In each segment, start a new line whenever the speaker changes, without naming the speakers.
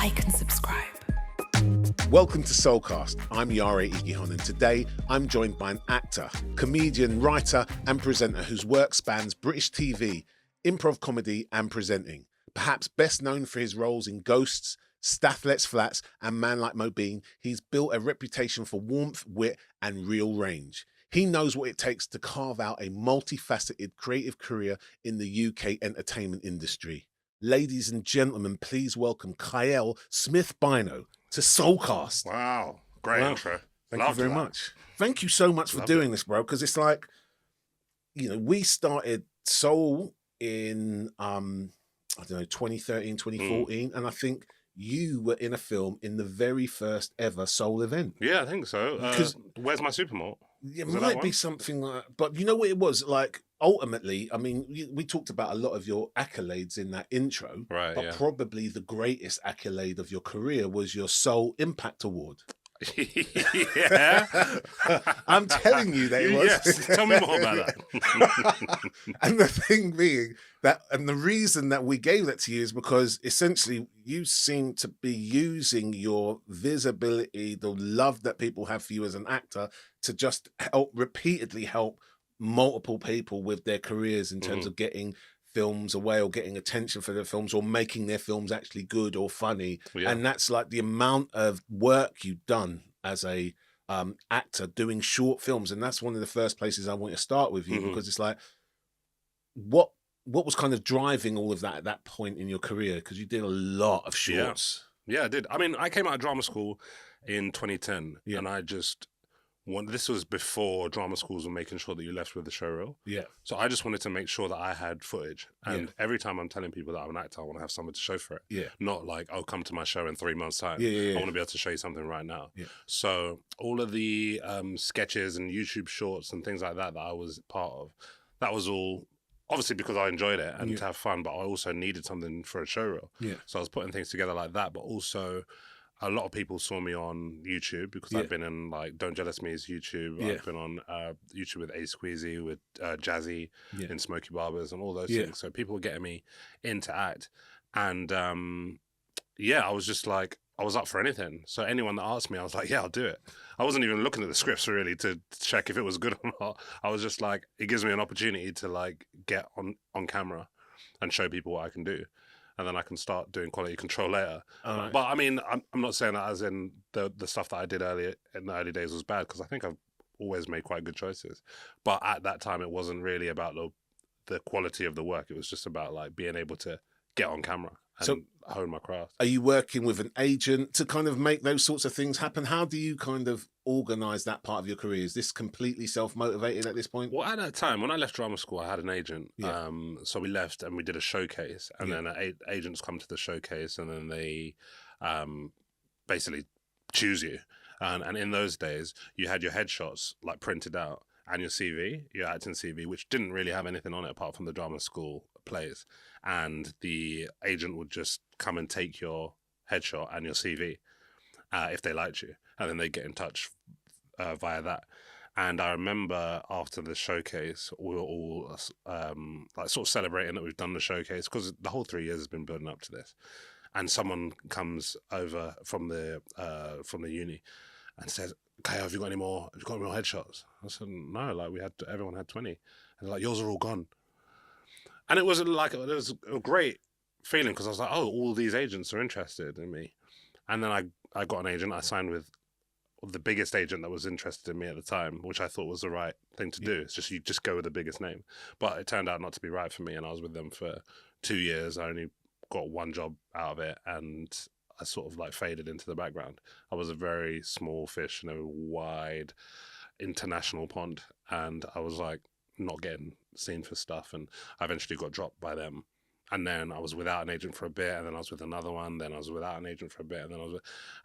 like and subscribe.
Welcome to Soulcast. I'm Iyare Igiehon, and today I'm joined by an actor, comedian, writer and presenter whose work spans British TV, improv comedy and presenting. Perhaps best known for his roles in Ghosts, Stath Lets Flats and Man Like Mobeen, he's built a reputation for warmth, wit and real range. He knows what it takes to carve out a multifaceted creative career in the UK entertainment industry. Ladies and gentlemen, please welcome Kiell Smith-Bynoe to Soulcast.
Wow, great intro.
Thank you very much. Thank you so much for doing this, bro, because it's like, you know, we started S.O.U.L in, 2013, 2014, and I think you were in a film in the very first ever S.O.U.L event.
Yeah, I think so. Where's My Supermalt?
It might be something like that, but you know what it was? Like, ultimately, I mean, we talked about a lot of your accolades in that intro,
right?
But probably the greatest accolade of your career was your S.O.U.L Impact Award.
Yeah,
I'm telling you that it was.
Yes, tell me more about that.
And the thing being that, and the reason that we gave that to you is because essentially you seem to be using your visibility, the love that people have for you as an actor, to just repeatedly help multiple people with their careers in terms of getting films away or getting attention for their films or making their films actually good or funny. Yeah. And that's like the amount of work you've done as a actor doing short films. And that's one of the first places I want to start with you, because it's like, what was kind of driving all of that at that point in your career? Because you did a lot of shorts.
Yeah, I did. I mean, I came out of drama school in 2010 and I just... this was before drama schools were making sure that you left with the showreel. Yeah. So I just wanted to make sure that I had footage. And every time I'm telling people that I'm an actor, I want to have something to show for it. Yeah. Not like, oh, come to my show in 3 months' time. I want to be able to show you something right now. Yeah. So all of the sketches and YouTube shorts and things like that I was part of, that was all obviously because I enjoyed it and to have fun, but I also needed something for a showreel. Yeah. So I was putting things together like that, but also... a lot of people saw me on YouTube because I've been in like Don't Jealous Me's YouTube. I've been on YouTube with A Squeezy, with Jazzy in Smokey Barbers and all those things. So people were getting me into act. And I was just like, I was up for anything. So anyone that asked me, I was like, yeah, I'll do it. I wasn't even looking at the scripts really to check if it was good or not. I was just like, it gives me an opportunity to like get on camera and show people what I can do. And then I can start doing quality control later. Right. But I mean, I'm not saying that as in the stuff that I did earlier in the early days was bad, because I think I've always made quite good choices. But at that time, it wasn't really about the quality of the work. It was just about like being able to get on camera and hone my craft. Are
you working with an agent to kind of make those sorts of things happen? How do you kind of organise that part of your career? Is this completely self-motivated at this point?
Well, at that time, when I left drama school, I had an agent. Yeah. So we left and we did a showcase, and then agents come to the showcase and then they basically choose you. And in those days, you had your headshots like printed out and your CV, your acting CV, which didn't really have anything on it apart from the drama school plays. And the agent would just come and take your headshot and your CV if they liked you. And then they get in touch via that. And I remember after the showcase, we were all like sort of celebrating that we've done the showcase, because the whole 3 years has been building up to this. And someone comes over from the uni and says, "Okay, have you got any more headshots?" I said, "No, like everyone had 20." And they're like, "Yours are all gone." And it was a great feeling, because I was like, oh, all these agents are interested in me. And then I got an agent. I signed with the biggest agent that was interested in me at the time, which I thought was the right thing to do. It's just, you just go with the biggest name. But it turned out not to be right for me, and I was with them for 2 years. I only got one job out of it, and I sort of like faded into the background. I was a very small fish in a wide international pond, and I was like not getting seen for stuff, and I eventually got dropped by them. And then I was without an agent for a bit, and then I was with another one, then I was without an agent for a bit, and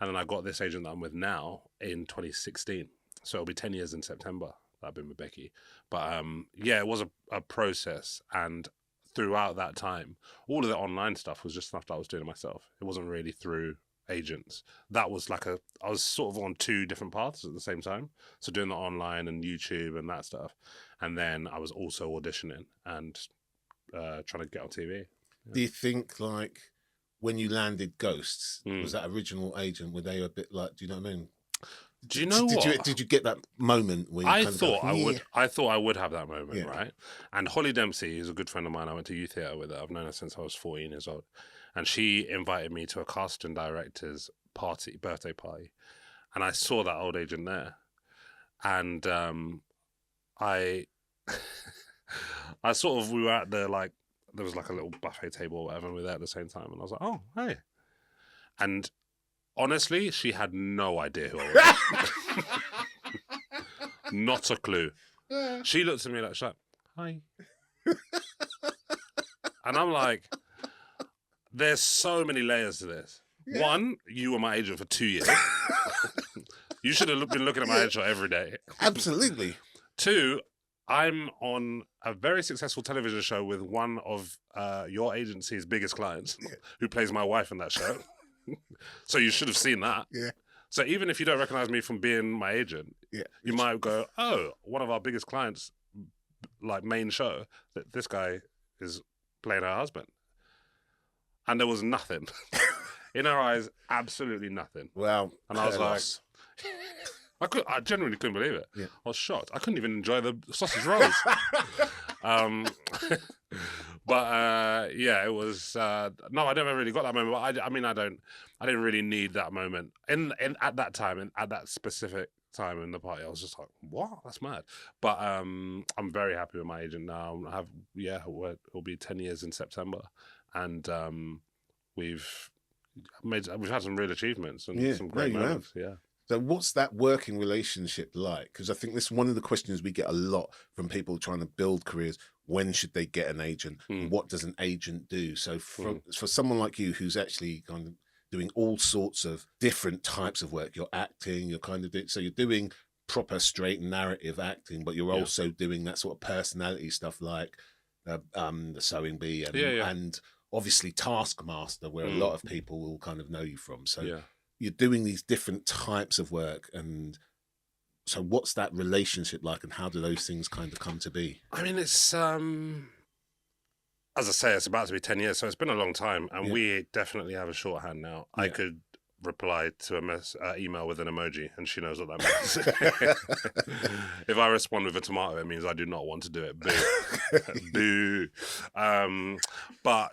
then I got this agent that I'm with now in 2016. So it'll be 10 years in September that I've been with Becky. But it was a process, and throughout that time, all of the online stuff was just stuff that I was doing myself. It wasn't really through agents. That was like I was sort of on two different paths at the same time. So doing the online and YouTube and that stuff. And then I was also auditioning and trying to get on TV.
Do you think, like, when you landed Ghosts, was that original agent? Were they a bit like? Do you know what I mean?
Do you know what?
Did you get that moment where you
I
kind
thought
of go,
I
yeah.
would. I thought I would have that moment,
Yeah.
right? And Holly Dempsey is a good friend of mine. I went to youth theatre with her. I've known her since I was 14 years old, and she invited me to a casting director's birthday party, and I saw that old agent there, and I, I sort of we were at the like there was like a little buffet table or whatever, and we were there at the same time, and I was like, oh hey, and honestly, she had no idea who I was. Not a clue. She looked at me like, she's like, hi. And I'm like, there's so many layers to this. Yeah. One, you were my agent for 2 years. You should have been looking at my agent every day.
Absolutely.
Two, I'm on a very successful television show with one of your agency's biggest clients, who plays my wife in that show. So you should have seen that.
Yeah.
So even if you don't recognize me from being my agent, you might go, oh, one of our biggest clients, like main show, that this guy is playing her husband. And there was nothing. In her eyes, absolutely nothing.
Well,
and I was like, I genuinely couldn't believe it. Yeah. I was shocked. I couldn't even enjoy the sausage rolls. But yeah, it was no, I never really got that moment. But I didn't really need that moment at that time, at that specific time in the party. I was just like, what? That's mad. But I'm very happy with my agent now. It'll be 10 years in September, and we've had some real achievements and some great moments. Yeah.
So what's that working relationship like? Because I think this is one of the questions we get a lot from people trying to build careers. When should they get an agent? What does an agent do? So for someone like you, who's actually kind of doing all sorts of different types of work, you're acting, so you're doing proper straight narrative acting, but you're also doing that sort of personality stuff like the sewing bee and obviously Taskmaster, where a lot of people will kind of know you from. So you're doing these different types of work, and so what's that relationship like, and how do those things kind of come to be?
I mean, it's as I say, it's about to be 10 years, so it's been a long time, and we definitely have a shorthand now. I could reply to a email with an emoji, and she knows what that means. If I respond with a tomato, it means I do not want to do it. Boo. Boo. But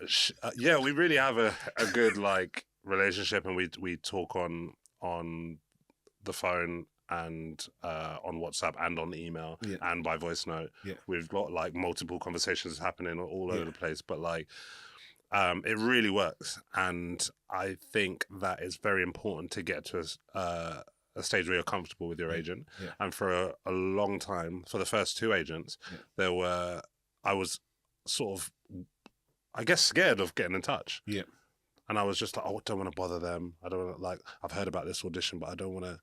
we really have a good relationship, and we talk on the phone and on WhatsApp and on email and by voice note. We've got multiple conversations happening all over the place, but it really works, and I think that it's very important to get to a stage where you're comfortable with your agent. And for a long time, for the first two agents, I was sort of, I guess, scared of getting in touch. And I was just like, I don't want to bother them. I don't want to, I've heard about this audition, but I don't want to.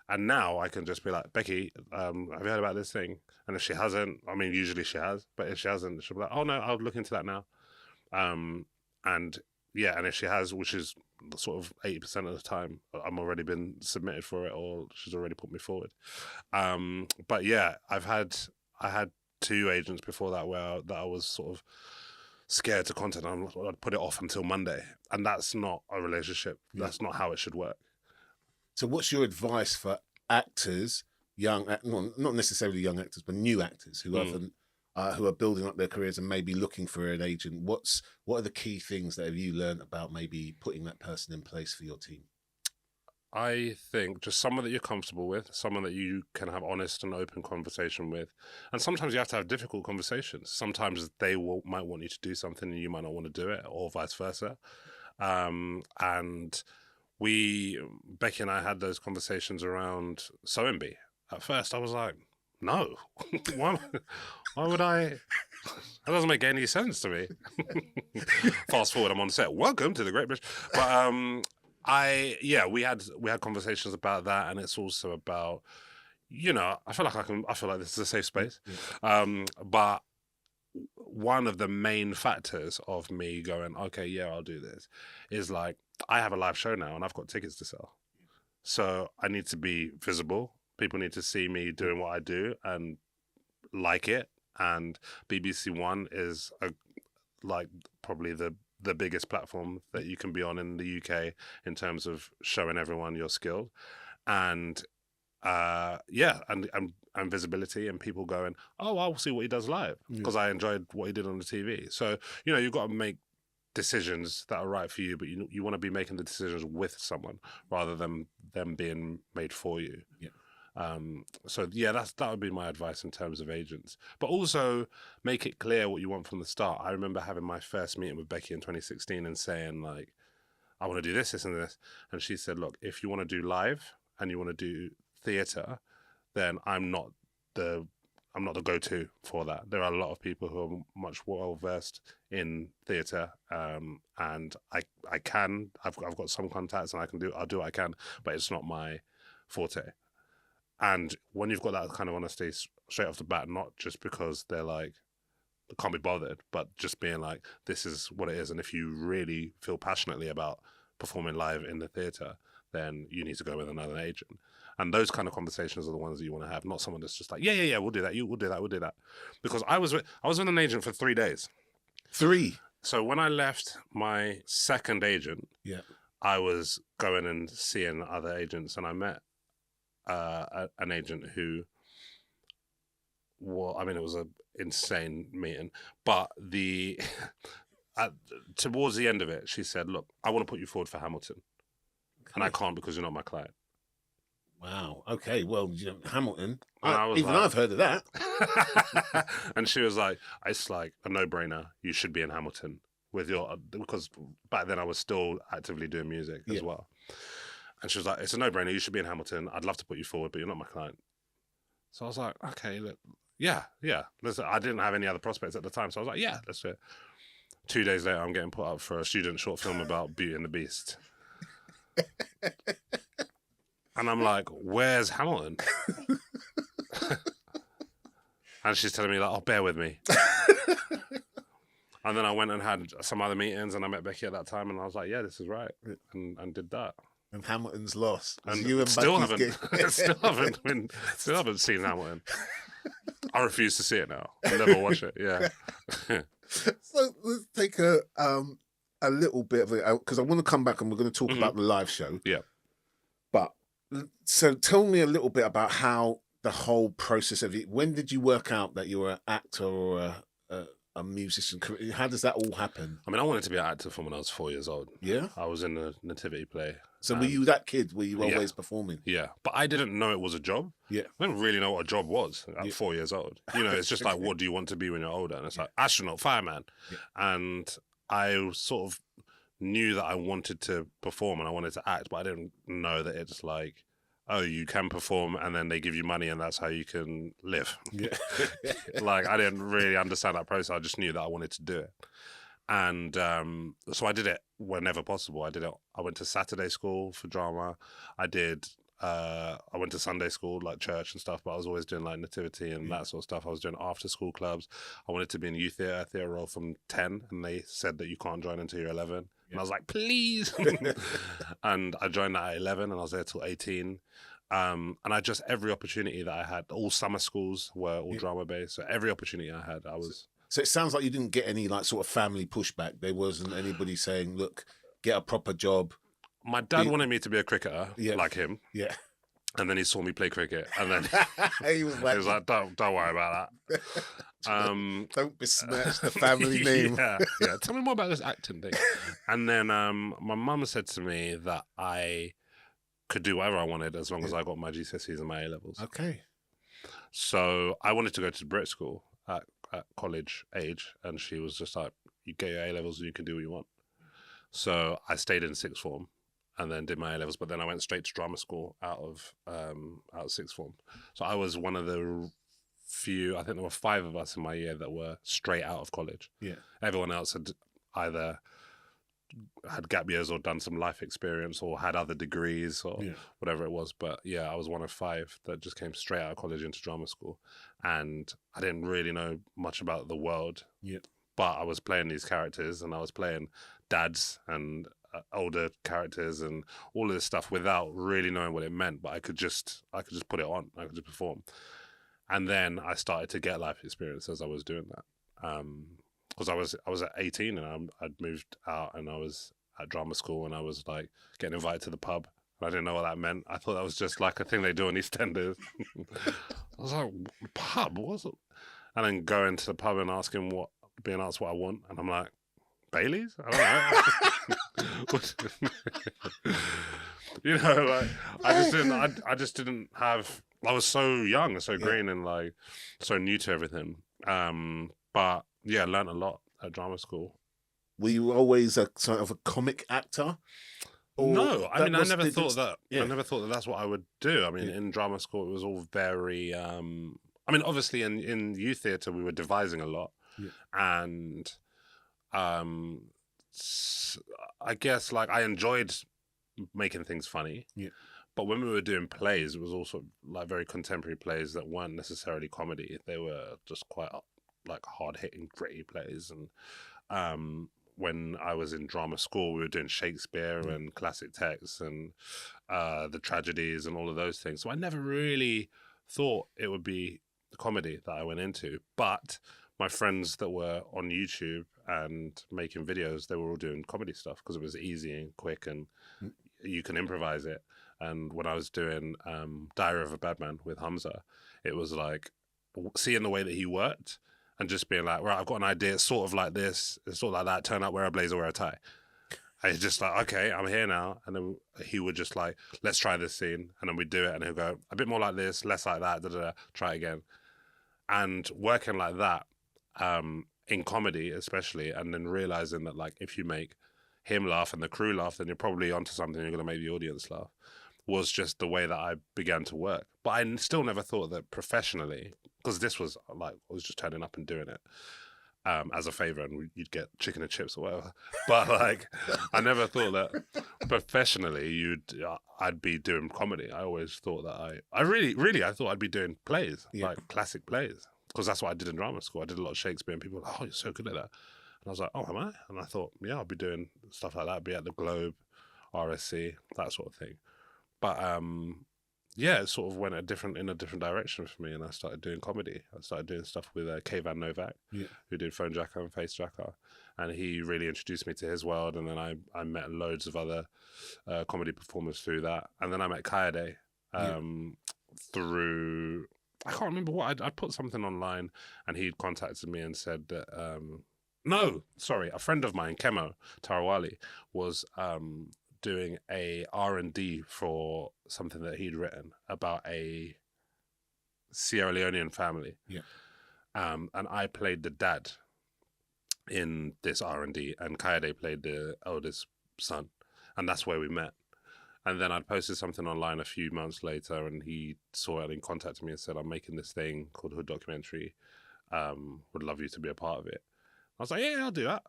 And now I can just be like, Becky, have you heard about this thing? And if she hasn't, I mean, usually she has, but if she hasn't, she'll be like, oh no, I'll look into that now. And if she has, which is sort of 80% of the time, I'm already been submitted for it, or she's already put me forward. But yeah, I had two agents before that that I was sort of scared to contact. I'd put it off until Monday, and that's not a relationship. That's not how it should work.
So what's your advice for actors, not necessarily young actors, but new actors who are building up their careers and maybe looking for an agent? What are the key things that have you learned about maybe putting that person in place for your team?
I think just someone that you're comfortable with, someone that you can have honest and open conversation with. And sometimes you have to have difficult conversations. Sometimes they might want you to do something and you might not want to do it, or vice versa. And Becky and I had those conversations around sewing bee. At first I was like, no, why would I? That doesn't make any sense to me. Fast forward, I'm on set. Welcome to the Great British. But we had conversations about that, and it's also about, I feel like this is a safe space. But one of the main factors of me going, okay, I'll do this, is I have a live show now and I've got tickets to sell. So I need to be visible. People need to see me doing what I do and like it. And BBC One is probably the the biggest platform that you can be on in the UK in terms of showing everyone you're skilled, and and visibility, and people going, oh, I'll see what he does live because I enjoyed what he did on the TV. So you've got to make decisions that are right for you, but you want to be making the decisions with someone rather than them being made for you. That would be my advice in terms of agents, but also make it clear what you want from the start. I remember having my first meeting with Becky in 2016 and saying, like, I want to do this and this, and she said, look, if you want to do live and you want to do theatre, then I'm not the go-to for that. There are a lot of people who are much well versed in theatre, and I've got some contacts and I'll do what I can, but it's not my forte. And when you've got that kind of honesty straight off the bat, not just because they're like, can't be bothered, but just being like, this is what it is. And if you really feel passionately about performing live in the theatre, then you need to go with another agent. And those kind of conversations are the ones that you want to have, not someone that's just like, yeah, we'll do that. We'll do that. Because I was with an agent for 3 days.
3?
So when I left my second agent, I was going and seeing other agents, and I met an agent who, it was an insane meeting, but towards the end of it, she said, look, I want to put you forward for Hamilton, and I can't because you're not my client.
Wow. Okay. Well, Hamilton.
I've
heard of that.
And she was like, it's like a no-brainer. You should be in Hamilton because back then I was still actively doing music as well. And she was like, it's a no-brainer. You should be in Hamilton. I'd love to put you forward, but you're not my client. So I was like, okay, look, yeah. Listen, I didn't have any other prospects at the time. So I was like, yeah, let's do it. 2 days later, I'm getting put up for a student short film about Beauty and the Beast. And I'm like, where's Hamilton? And she's telling me, like, oh, bear with me. And then I went and had some other meetings, and I met Becky at that time, and I was like, yeah, this is right. And did that.
And Hamilton's lost.
And you and still haven't seen Hamilton. I refuse to see it now. I'll never watch it. Yeah.
So let's take a little bit of it out, because I want to come back and we're going to talk about the live show.
Yeah.
But so tell me a little bit about how the whole process of it. When did you work out that you were an actor or a musician? How does that all happen?
I wanted to be an actor from when I was 4 years old.
Yeah.
I was in a nativity play.
So were you that kid? Were you always performing?
Yeah. But I didn't know it was a job.
Yeah.
I didn't really know what a job was at 4 years old. It's just like, what do you want to be when you're older? And it's like astronaut, fireman. Yeah. And I sort of knew that I wanted to perform and I wanted to act, but I didn't know that it's like, oh, you can perform and then they give you money and that's how you can live. Yeah. Like, I didn't really understand that process. I just knew that I wanted to do it. And so I did it whenever possible. I went to Saturday school for drama. I went to Sunday school, like church and stuff, but I was always doing like nativity and that sort of stuff. I was doing after school clubs. I wanted to be in youth theatre role from 10, and they said that you can't join until you're 11. And I was like, please. And I joined that at 11 and I was there till 18. And every opportunity that I had, all summer schools were all drama based. So every opportunity I had, I was.
So it sounds like you didn't get any like sort of family pushback. There wasn't anybody saying, look, get a proper job.
My dad wanted me to be a cricketer like him.
Yeah.
And then he saw me play cricket, and then
he was like,
"Don't worry about that.
Don't besmirch the family name."
Yeah. Tell me more about this acting thing. And then my mum said to me that I could do whatever I wanted as long as I got my GCSEs and my A levels.
Okay.
So I wanted to go to Brit school at college age, and she was just like, "You get your A levels, and you can do what you want." So I stayed in sixth form. And then did my A levels, but then I went straight to drama school out of sixth form. So I was one of the few. I think there were 5 of us in my year that were straight out of college.
Yeah.
Everyone else had either had gap years or done some life experience or had other degrees or whatever it was. But yeah, I was one of 5 that just came straight out of college into drama school, and I didn't really know much about the world.
Yeah.
But I was playing these characters, and I was playing dads and older characters and all of this stuff without really knowing what it meant, but I could just put it on. I could just perform. And then I started to get life experience as I was doing that. because I was at 18 and I'd moved out and I was at drama school and I was like getting invited to the pub. I didn't know what that meant. I thought that was just like a thing they do in EastEnders. I was like, pub? What's it? And then going to the pub and being asked what I want, and I'm like, Bailey's? I don't know. You know, like I just didn't have. I was so young and so green and like so new to everything. But yeah, I learned a lot at drama school.
Were you always a sort of a comic actor?
No, I mean, I never thought that. I never thought that that's what I would do. I mean, in drama school, it was all very. I mean, obviously, in youth theatre, we were devising a lot, and I guess like I enjoyed making things funny. Yeah. But when we were doing plays, it was also like very contemporary plays that weren't necessarily comedy. They were just quite like hard hitting, gritty plays, and when I was in drama school, we were doing Shakespeare and classic texts and the tragedies and all of those things. So I never really thought it would be the comedy that I went into. But my friends that were on YouTube and making videos, they were all doing comedy stuff because it was easy and quick and you can improvise it. And when I was doing Diary of a Badman with Hamza, it was like seeing the way that he worked. And just being like, right, I've got an idea, it's sort of like this, it's sort of like that, turn out, wear a blazer, wear a tie. I just like, okay, I'm here now. And then he would just like, let's try this scene. And then we'd do it. And he'll go, a bit more like this, less like that, try it again. And working like that, in comedy especially, and then realizing that like, if you make him laugh and the crew laugh, then you're probably onto something, you're going to make the audience laugh, was just the way that I began to work. But I still never thought that professionally, because this was like, I was just turning up and doing it as a favor and you'd get chicken and chips or whatever. But like, I never thought that professionally I'd be doing comedy. I always thought that I really, I thought I'd be doing plays, like classic plays, because that's what I did in drama school. I did a lot of Shakespeare and people were like, oh, you're so good at that. And I was like, oh, am I? And I thought, yeah, I'll be doing stuff like that, be at the Globe, RSC, that sort of thing. But yeah, it sort of went in a different direction for me, and I started doing comedy. I started doing stuff with Kay Van Novak, who did Phone Jacker and Face Jacker, and he really introduced me to his world. And then I met loads of other comedy performers through that, and then I met Kayode through, I can't remember what I put something online, and he'd contacted me and said that a friend of mine, Kemo Tarawali, was doing a R&D for something that he'd written about a Sierra Leonean family. And I played the dad in this R&D, and Kayode played the eldest son, and that's where we met. And then I'd posted something online a few months later, and he saw it and contacted me and said, I'm making this thing called HoodDocumentary. Would love you to be a part of it. I was like, yeah, I'll do that.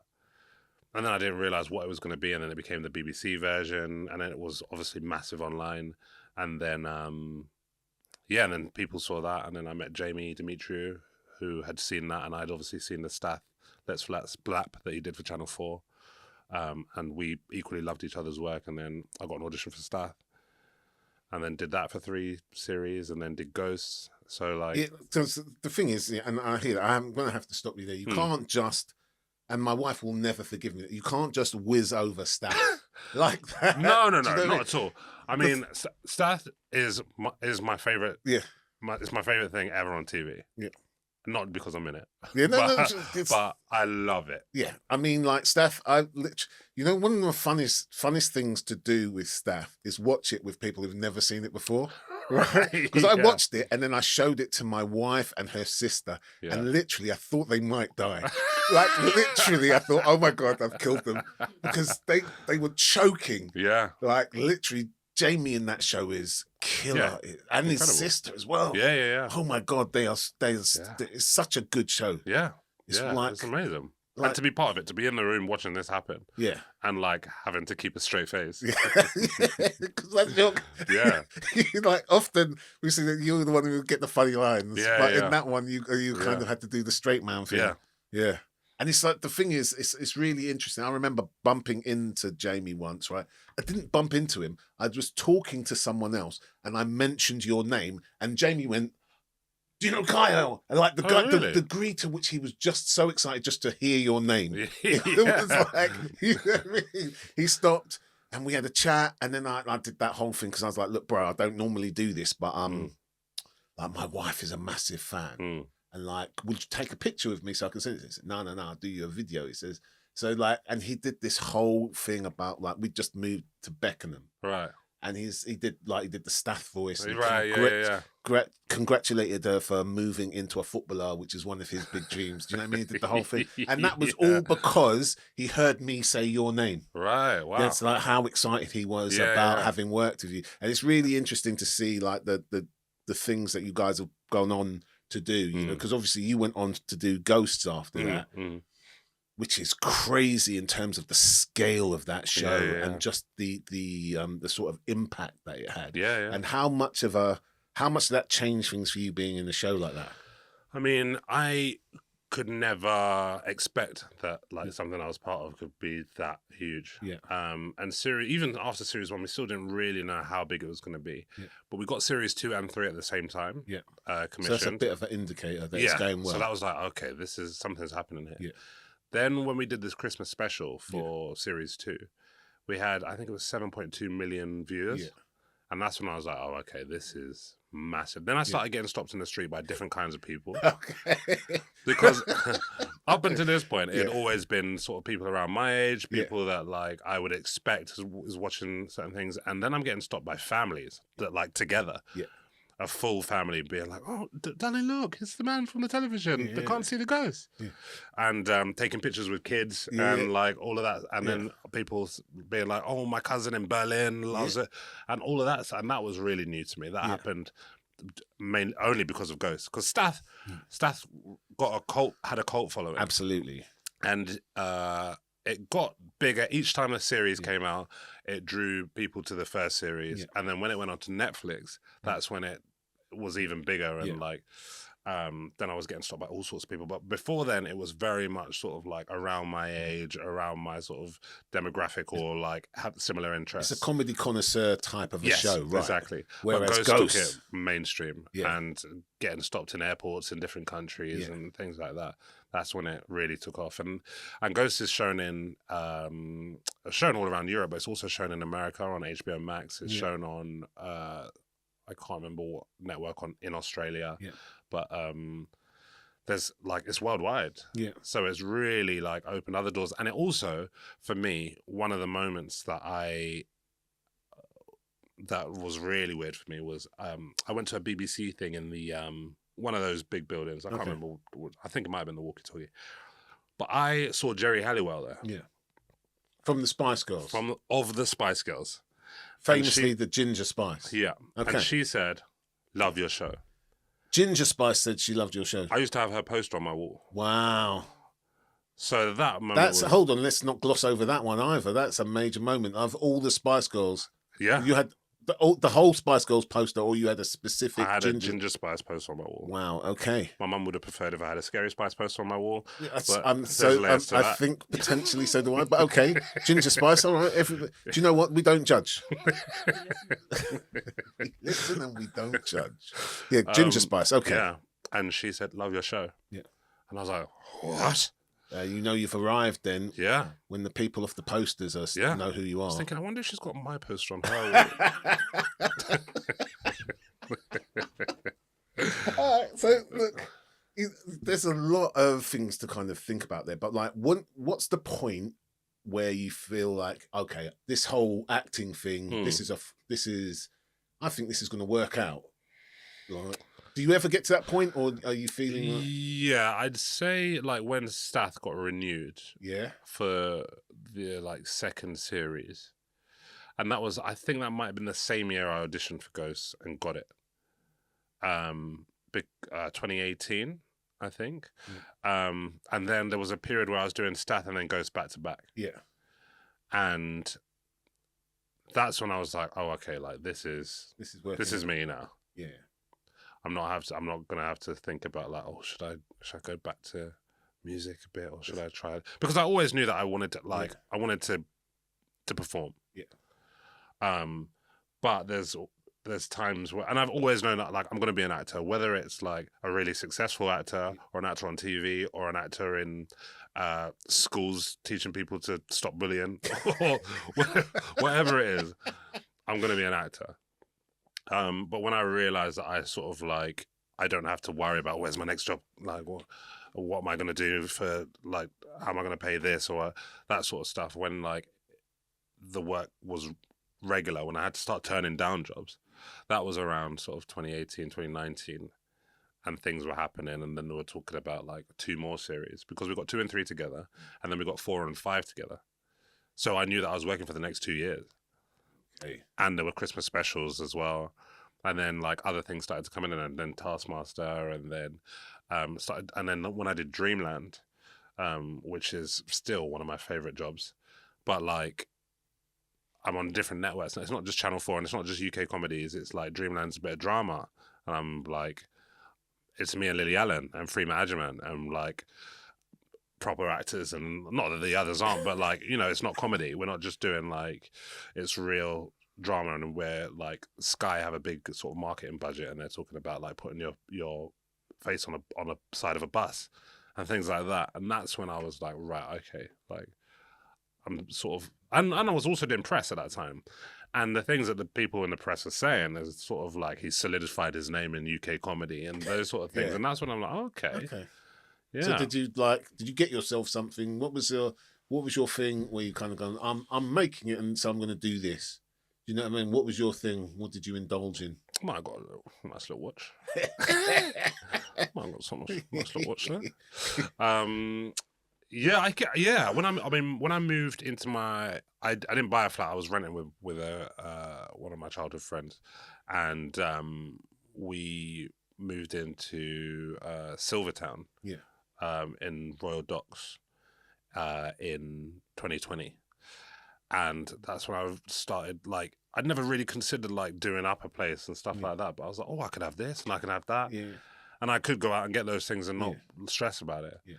And then I didn't realize what it was going to be. And then it became the BBC version. And then it was obviously massive online. And then, and then people saw that. And then I met Demetriou, who had seen that. And I'd obviously seen the Stath, Let's Blap that he did for Channel 4. And we equally loved each other's work. And then I got an audition for Stath. And then did that for 3 series. And then did Ghosts. So like...
so the thing is, and I hear that, I'm going to have to stop you there. You can't just... And my wife will never forgive me. You can't just whiz over Stath like that.
No, not at all. I mean, Stath is my favorite. Yeah, it's my favorite thing ever on TV. Yeah, not because I'm in it. Yeah, but I love it.
Yeah, I mean, like Stath. One of the funniest things to do with Stath is watch it with people who've never seen it before. Right, because I watched it and then I showed it to my wife and her sister, and literally I thought they might die. Like literally, I thought, oh my God, I've killed them, because they were choking. Yeah, like literally, Jamie in that show is killer, and his sister as well.
Yeah.
Oh my God, it's such a good show.
Yeah, it's amazing. And to be part of it, to be in the room watching this happen, and like having to keep a straight face,
because that's your, like often we see that you're the one who would get the funny lines, but in that one you kind of had to do the straight man thing. Yeah. And it's like, the thing is, it's really interesting. I remember bumping into Jamie once, right? I didn't bump into him. I was talking to someone else, and I mentioned your name, and Jamie went, do you know Kiell? And like the
Oh,
guy, the
really?
degree to which he was just so excited just to hear your name.
Yeah.
It was like, you know what I mean? He stopped and we had a chat, and then I did that whole thing because I was like, look, bro, I don't normally do this, but like my wife is a massive fan. And like, would you take a picture with me so I can send it? He said, no, I'll do you a video. He says, so like, and he did this whole thing about like, we just moved to Beckenham.
Right.
And he did the Stath voice. And
Right,
congratulated her for moving into a footballer, which is one of his big dreams. Do you know what I mean? He did the whole thing. And that was all because he heard me say your name.
Right, wow.
That's like how excited he was about having worked with you. And it's really interesting to see like the things that you guys have gone on to do, you know, because obviously you went on to do Ghosts after that, which is crazy in terms of the scale of that show and just the sort of impact that it had. And how much did that change things for you being in a show like that?
I mean, I could never expect that like something I was part of could be that huge. And even after series 1, we still didn't really know how big it was going to be. But we got series 2 and 3 at the same time. Commissioned.
So that's a bit of an indicator that it's going well.
So that was like, okay, something's happening here. Then when we did this Christmas special for series 2, we had, I think it was 7.2 million viewers. And that's when I was like, oh, okay, this is massive. Then I started getting stopped in the street by different kinds of people. Because up until this point, it had always been sort of people around my age, people that like I would expect is watching certain things. And then I'm getting stopped by families that like together. A full family being like, oh, darling, look, it's the man from the television. They can't see the ghost. And taking pictures with kids and like all of that. And then people being like, oh, my cousin in Berlin loves it. And all of that. And that was really new to me. That happened mainly only because of Ghosts. Because Stath had a cult following.
Absolutely.
And it got bigger each time a series came out. It drew people to the first series, and then when it went on to Netflix, that's when it was even bigger. And like, then I was getting stopped by all sorts of people. But before then, it was very much sort of like around my age, around my sort of demographic, or like have similar interests.
It's a comedy connoisseur type of a show, right?
Exactly.
Whereas
Ghosts took it mainstream and getting stopped in airports in different countries and things like that. That's when it really took off. And Ghost is shown shown all around Europe, but it's also shown in America on HBO Max. It's shown on I can't remember what network in Australia. But there's like, it's worldwide. So it's really like opened other doors. And it also, for me, one of the moments that that was really weird for me was I went to a BBC thing in the one of those big buildings. I can't remember. I think it might have been the walkie-talkie. But I saw Geri Halliwell there.
From the Spice Girls.
Of the Spice Girls.
Famously the Ginger Spice.
And she said, love your show.
Ginger Spice said she loved your show.
I used to have her poster on my wall.
Wow.
So that moment
hold on, let's not gloss over that one either. That's a major moment. Of all the Spice Girls. You had the whole Spice Girls poster, or you had a specific
I had a Ginger Spice poster on my wall.
Wow, okay.
My mum would have preferred if I had a Scary Spice poster on my wall.
I think potentially so do I, but okay. Ginger Spice, all right. Do you know what? We don't judge. Listen, and we don't judge. Yeah, Ginger Spice, okay.
Yeah, and she said, love your show. And I was like, what?
You know you've arrived then.
When
the people off the posters know who you are.
I was thinking, I wonder if she's got my poster on her.
All right, so look, there's a lot of things to kind of think about there, but like, what's the point where you feel like, okay, this whole acting thing, this is, I think this is going to work out. Like, do you ever get to that point, or are you feeling like...
Yeah, I'd say like when Stath got renewed for the like second series, and that was, I think that might have been the same year I auditioned for Ghosts and got it. 2018, I think. And then there was a period where I was doing Stath and then Ghosts back to back. And that's when I was like, oh, okay, like this is me now. I'm not gonna have to think about like, oh, should I go back to music a bit, or should I try it? Because I always knew that I wanted to I wanted to perform. But there's there's times where, and I've always known that like I'm going to be an actor, whether it's like a really successful actor or an actor on TV or an actor in schools teaching people to stop bullying or whatever it is, I'm going to be an actor. But when I realized that I sort of like, I don't have to worry about where's my next job, like what am I going to do for, like, how am I going to pay this or that sort of stuff, when like the work was regular, when I had to start turning down jobs, that was around sort of 2018, 2019, and things were happening, and then we were talking about like 2 more series, because we got 2 and 3 together, and then we got 4 and 5 together. So I knew that I was working for the next 2 years.
Okay.
And there were Christmas specials as well. And then like other things started to come in, and then Taskmaster, and then and then when I did Dreamland, which is still one of my favorite jobs, but like I'm on different networks. It's not just Channel 4, and it's not just UK comedies. It's like Dreamland's a bit of drama, and I'm like, it's me and Lily Allen and Freema Agyeman and like proper actors, and not that the others aren't, but like, you know, it's not comedy. We're not just doing like, it's real drama, and where like Sky have a big sort of marketing budget, and they're talking about like putting your face on a side of a bus and things like that. And that's when I was like, right, okay, like I'm sort of, and I was also doing press at that time, and the things that the people in the press are saying is sort of like he's solidified his name in UK comedy and those sort of things. And that's when I'm like, okay. Yeah.
So did you get yourself something? What was your thing where you kind of gone, I'm making it, and so I'm going to do this? You know what I mean? What was your thing? What did you indulge in?
Oh, I got a nice little watch. I got so much nice little watch there. Yeah. When I moved into my, I didn't buy a flat. I was renting with one of my childhood friends, and we moved into Silvertown.
Yeah.
In Royal Docks, in 2020. And that's when I started, like, I'd never really considered like doing up a place and stuff like that, but I was like, oh, I could have this and I can have that.
Yeah.
And I could go out and get those things and not stress about it.
Yeah.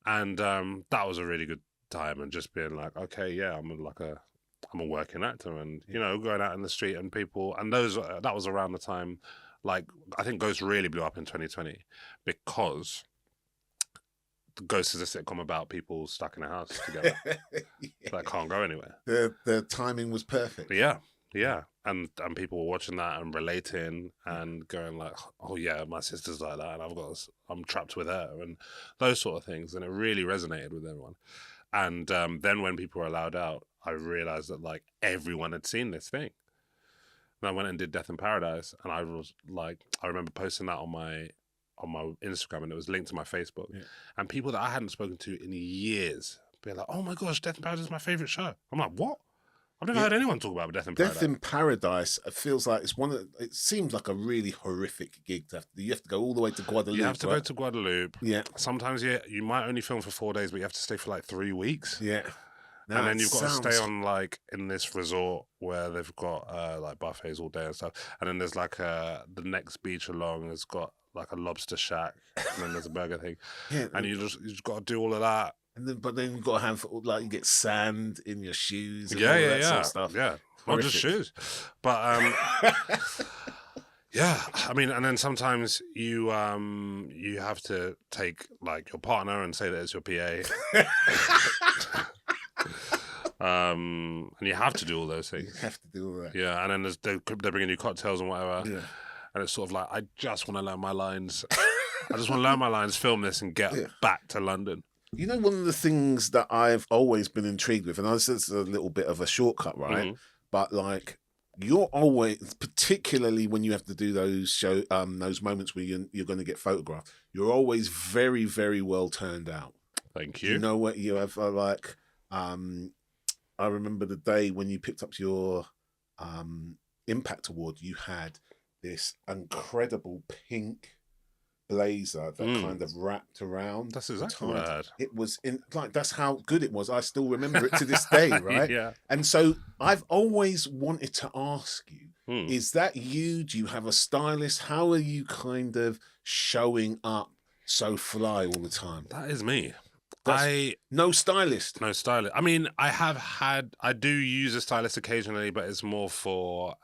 And that was a really good time, and just being like, okay, yeah, I'm a working actor, and you know, going out in the street and people, and that was around the time, like, I think Ghost really blew up in 2020, because Ghost is a sitcom about people stuck in a house together that can't go anywhere.
The timing was perfect.
Yeah. And people were watching that and relating and going like, oh yeah, my sister's like that, and I'm trapped with her, and those sort of things. And it really resonated with everyone. And then when people were allowed out, I realized that like everyone had seen this thing. And I went and did Death in Paradise, and I was like, I remember posting that on my Instagram, and it was linked to my Facebook. Yeah. And people that I hadn't spoken to in years be like, oh my gosh, Death in Paradise is my favorite show. I'm like, what? I've never heard anyone talk about Death in Paradise.
Death in Paradise feels like it seems like a really horrific gig to have to. You have to go all the way to Guadeloupe.
You have to go to Guadeloupe.
Yeah.
Sometimes you might only film for 4 days, but you have to stay for like 3 weeks.
Yeah.
No, and then you've got to stay on like in this resort where they've got like buffets all day and stuff. And then there's like the next beach along has got like a lobster shack, and then there's a burger thing. Yeah. And you just got to do all of that.
But then you've got to have, like, you get sand in your shoes and
all
that sort of stuff.
Yeah, not just shoes. But yeah, I mean, and then sometimes you have to take like your partner and say that it's your PA. And you have to do all those things.
You have to do all that.
Yeah, and then they're bringing you cocktails and whatever. Yeah. And it's sort of like, I just want to learn my lines. I just want to learn my lines, film this, and get back to London.
You know, one of the things that I've always been intrigued with, and this is a little bit of a shortcut, right? Mm-hmm. But like, you're always, particularly when you have to do those those moments where you're going to get photographed, you're always very, very well turned out.
Thank you.
You know what you have like? I remember the day when you picked up your Impact Award. You had this incredible pink blazer that kind of wrapped around.
That's exactly what I had.
It was that's how good it was. I still remember it to this day, right?
Yeah.
And so I've always wanted to ask you, is that you? Do you have a stylist? How are you kind of showing up so fly all the time?
That is me.
No stylist.
No stylist. I mean, I do use a stylist occasionally, but it's more for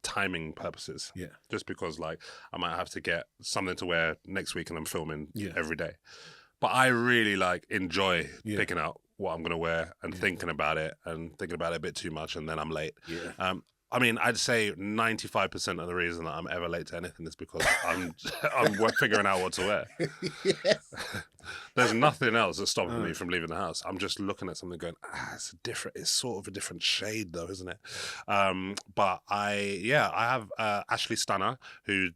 timing purposes.
Yeah.
Just because like I might have to get something to wear next week and I'm filming every day. But I really like enjoy picking out what I'm going to wear and thinking about it a bit too much, and then I'm late.
Yeah.
I mean, I'd say 95% of the reason that I'm ever late to anything is because I'm figuring out what to wear.
Yes.
There's nothing else that's stopping me from leaving the house. I'm just looking at something going, it's sort of a different shade though, isn't it? But I have Ashley Stanner, who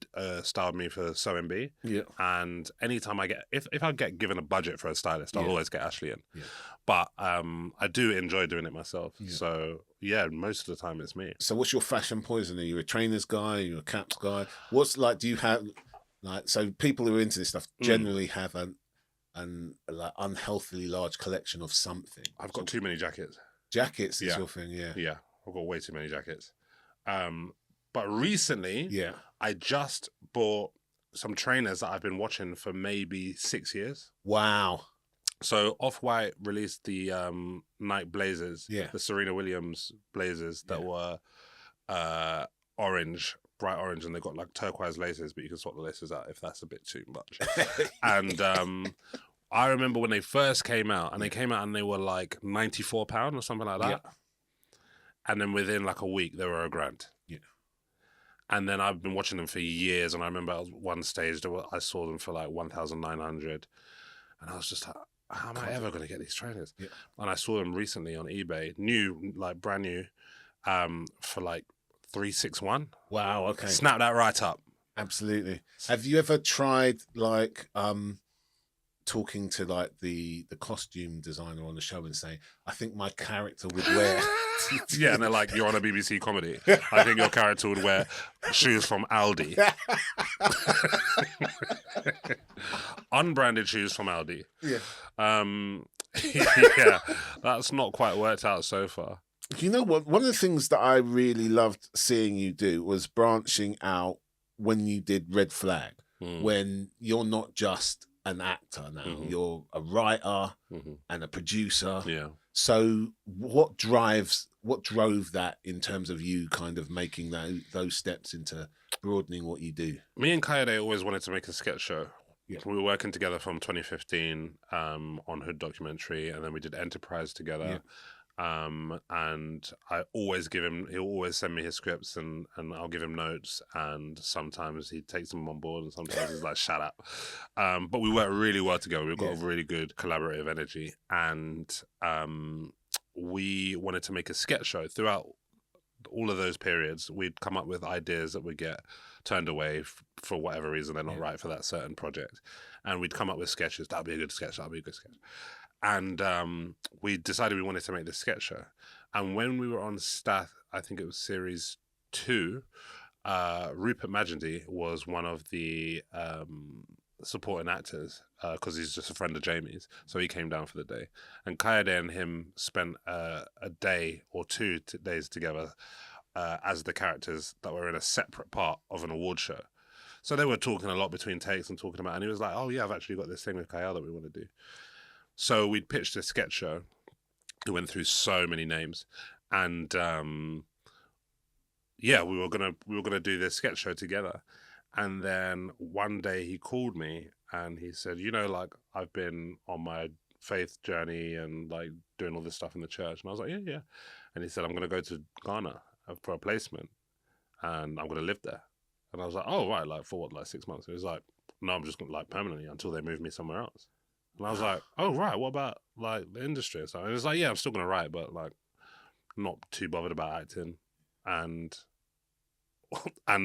styled me for S.O.U.L.
Yeah.
And anytime if I get given a budget for a stylist, I'll always get Ashley in.
Yeah.
But I do enjoy doing it myself. Yeah. So yeah, most of the time it's me.
So what's your fashion poison? Are you a trainers guy? Are you a caps guy? What's like, do you have like, so people who are into this stuff generally have an like unhealthily large collection of something.
I've got too many jackets.
Jackets is your thing, yeah.
Yeah, I've got way too many jackets. But recently, I just bought some trainers that I've been watching for maybe 6 years.
Wow.
So Off-White released the Nike Blazers, the Serena Williams Blazers that were orange, bright orange, and they got like turquoise laces, but you can swap the laces out if that's a bit too much. And I remember when they first came out, and they were like £94 or something like that. Yeah. And then within like a week, they were £1,000. Yeah. And then I've been watching them for years, and I remember at one stage I saw them for like 1,900, and I was just like, how am I ever going to get these trainers? Yeah. And I saw them recently on eBay, brand new, for like 361.
Wow. Okay.
Snap that right up.
Absolutely. Have you ever tried like talking to like the costume designer on the show and saying, I think my character would wear
yeah, and they're like, you're on a BBC comedy. I think your character would wear shoes from Aldi. Unbranded shoes from Aldi. Yeah. Yeah, that's not quite worked out so far.
You know what? One of the things that I really loved seeing you do was branching out when you did Red Flag, when you're not just an actor now, you're a writer and a producer. Yeah. So what drove that in terms of you kind of making those steps into broadening what you do?
Me and Kayode always wanted to make a sketch show. Yeah. We were working together from 2015 on HoodDocumentary, and then we did Enterprise together. Yeah. And he'll always send me his scripts, and I'll give him notes, and sometimes he takes them on board, and sometimes he's like, shut up. But we work really well together. We've got a really good collaborative energy, and we wanted to make a sketch show. Throughout all of those periods, we'd come up with ideas that would get turned away for whatever reason. They're not right for that certain project, and we'd come up with sketches. That'd be a good sketch. And we decided we wanted to make this sketch show. And when we were on Stath, I think it was series 2, Rupert Magendy was one of the supporting actors, because he's just a friend of Jamie's. So he came down for the day. And Kayode and him spent a day or 2 days together as the characters that were in a separate part of an award show. So they were talking a lot between takes and talking about, and he was like, oh yeah, I've actually got this thing with Kayode that we want to do. So we pitched a sketch show. We went through so many names, and we were gonna do this sketch show together. And then one day he called me and he said, like, I've been on my faith journey and like doing all this stuff in the church. And I was like, yeah. And he said, I'm gonna go to Ghana for a placement, and I'm gonna live there. And I was like, oh right, like for what, like 6 months? He was like, no, I'm just gonna like permanently until they move me somewhere else. And I was like, oh, right, what about, like, the industry or something? And it's like, yeah, I'm still going to write, but, like, not too bothered about acting and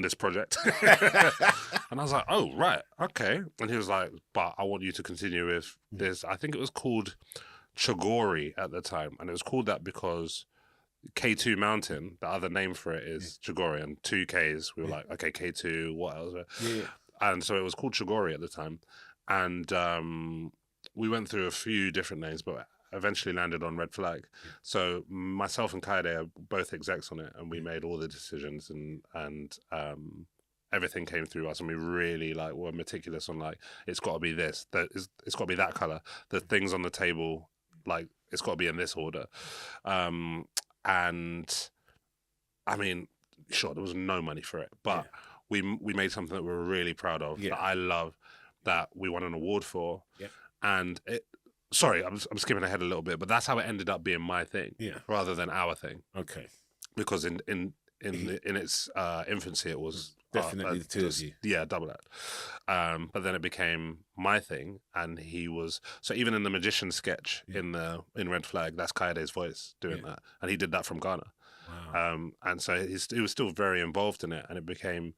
this project. And I was like, oh, right, okay. And he was like, but I want you to continue with this. I think it was called Chagori at the time. And it was called that because K2 Mountain, the other name for it is Chagori, and 2 Ks. We were like, okay, K2, what else? Yeah. And so it was called Chagori at the time. And we went through a few different names, but eventually landed on Red Flag. Yeah. So myself and Kayode are both execs on it, and we made all the decisions, and everything came through us, and we really like were meticulous on like, it's got to be this, it's got to be that color, the things on the table, like it's got to be in this order. And I mean, sure, there was no money for it, but we made something that we were really proud of, that I love, that we won an award for. And it, sorry, I'm skipping ahead a little bit, but that's how it ended up being my thing, rather than our thing.
Okay.
Because in its infancy, it was
definitely the two of you.
Yeah, double that. But then it became my thing, and he was, so even in the magician sketch in Red Flag, that's Kayode's voice doing that, and he did that from Ghana.
Wow.
And so he was still very involved in it, and it became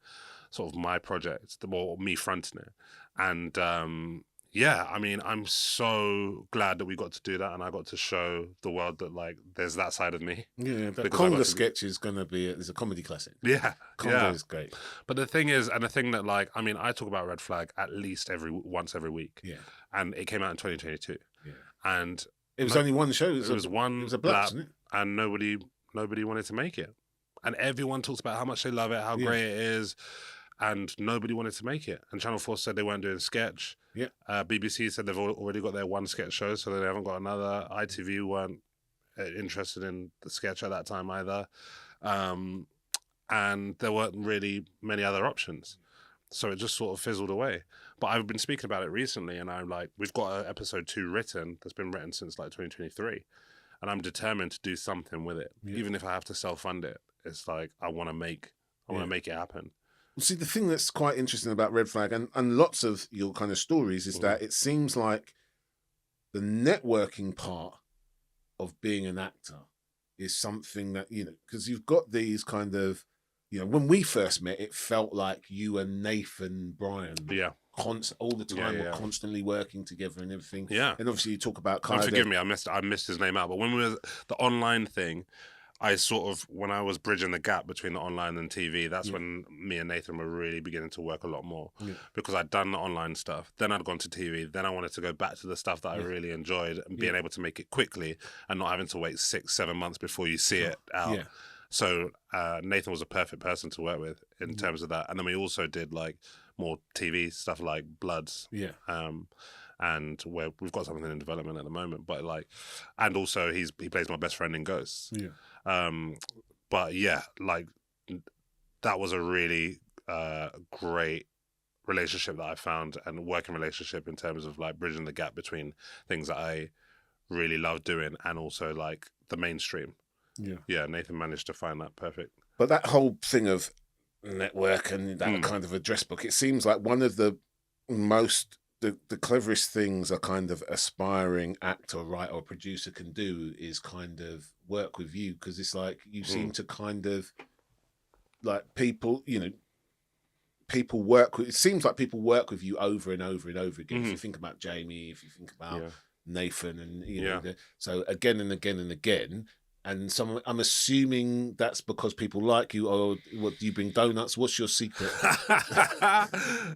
sort of my project, or me fronting it. And yeah, I mean, I'm so glad that we got to do that, and I got to show the world that, like, there's that side of me.
Yeah, the Conga sketch is going to be is a comedy classic.
Yeah,
Conga is great.
But the thing is, and the thing that, like, I mean, I talk about Red Flag at least once every week.
Yeah.
And it came out in 2022. Yeah. And
it was only one show.
It was one.
It was a blast, wasn't it?
And nobody wanted to make it. And everyone talks about how much they love it, how great it is, and nobody wanted to make it. And Channel 4 said they weren't doing sketch.
Yeah.
BBC said they've already got their one sketch show, so they haven't got another. ITV weren't interested in the sketch at that time either. And there weren't really many other options. So it just sort of fizzled away. But I've been speaking about it recently, and I'm like, we've got episode 2 written that's been written since like 2023. And I'm determined to do something with it, even if I have to self-fund it. It's like, I want to make it happen.
See, the thing that's quite interesting about Red Flag and lots of your kind of stories is that it seems like the networking part of being an actor is something that, you know, because you've got these kind of, you know, when we first met, it felt like you and Nathan Bryon, all the time, were constantly working together and everything. Yeah, and obviously you talk about Kayode.
Forgive me, I missed his name out. But when we were the online thing, I sort of, when I was bridging the gap between the online and TV, that's when me and Nathan were really beginning to work a lot more, because I'd done the online stuff, then I'd gone to TV, then I wanted to go back to the stuff that I really enjoyed and being able to make it quickly and not having to wait 6-7 months before you see it out. Yeah. So Nathan was a perfect person to work with in terms of that. And then we also did like more TV stuff like Bloods. Yeah. And where we've got something in development at the moment, but like, and also he plays my best friend in Ghosts. Yeah. But yeah, like that was a really great relationship that I found, and working relationship in terms of like bridging the gap between things that I really love doing and also like the mainstream. Yeah. Yeah, Nathan managed to find that perfect.
But that whole thing of network and that kind of address book, it seems like one of the most the cleverest things a kind of aspiring actor, writer, or producer can do is kind of work with you, because it's like you seem to kind of like people, you know, people work with. It seems like people work with you over and over and over again. If you think about Jamie, if you think about Nathan, and you know, so again and again and again. And I'm assuming that's because people like you, or what, do you bring donuts? What's your secret?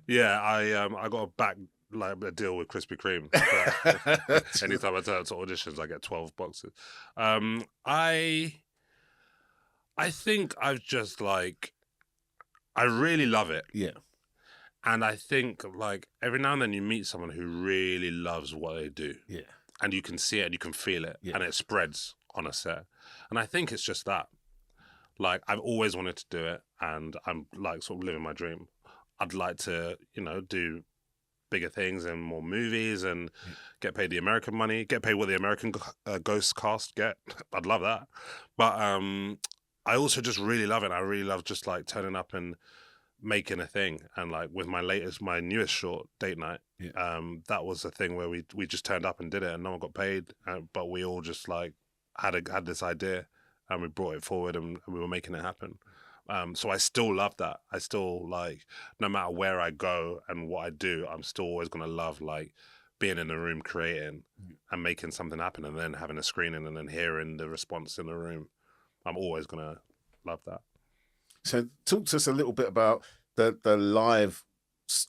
Yeah, I got a back like a deal with Krispy Kreme. Anytime I turn up to auditions, I get 12 boxes. I think I've just like, I really love it. Yeah. And I think like every now and then you meet someone who really loves what they do. Yeah. And you can see it and you can feel it, and it spreads on a set. And I think it's just that. Like, I've always wanted to do it, and I'm like sort of living my dream. I'd like to, you know, do bigger things and more movies and get paid the American money, get paid what the American Ghost cast get. I'd love that. But I also just really love it. I really love just like turning up and making a thing. And like with my newest short, Date Night, that was a thing where we just turned up and did it, and no one got paid, but we all just like had this idea, and we brought it forward, and we were making it happen. So I still love that. I still like, no matter where I go and what I do, I'm still always going to love like being in the room creating and making something happen, and then having a screening and then hearing the response in the room. I'm always going to love that.
So talk to us a little bit about the live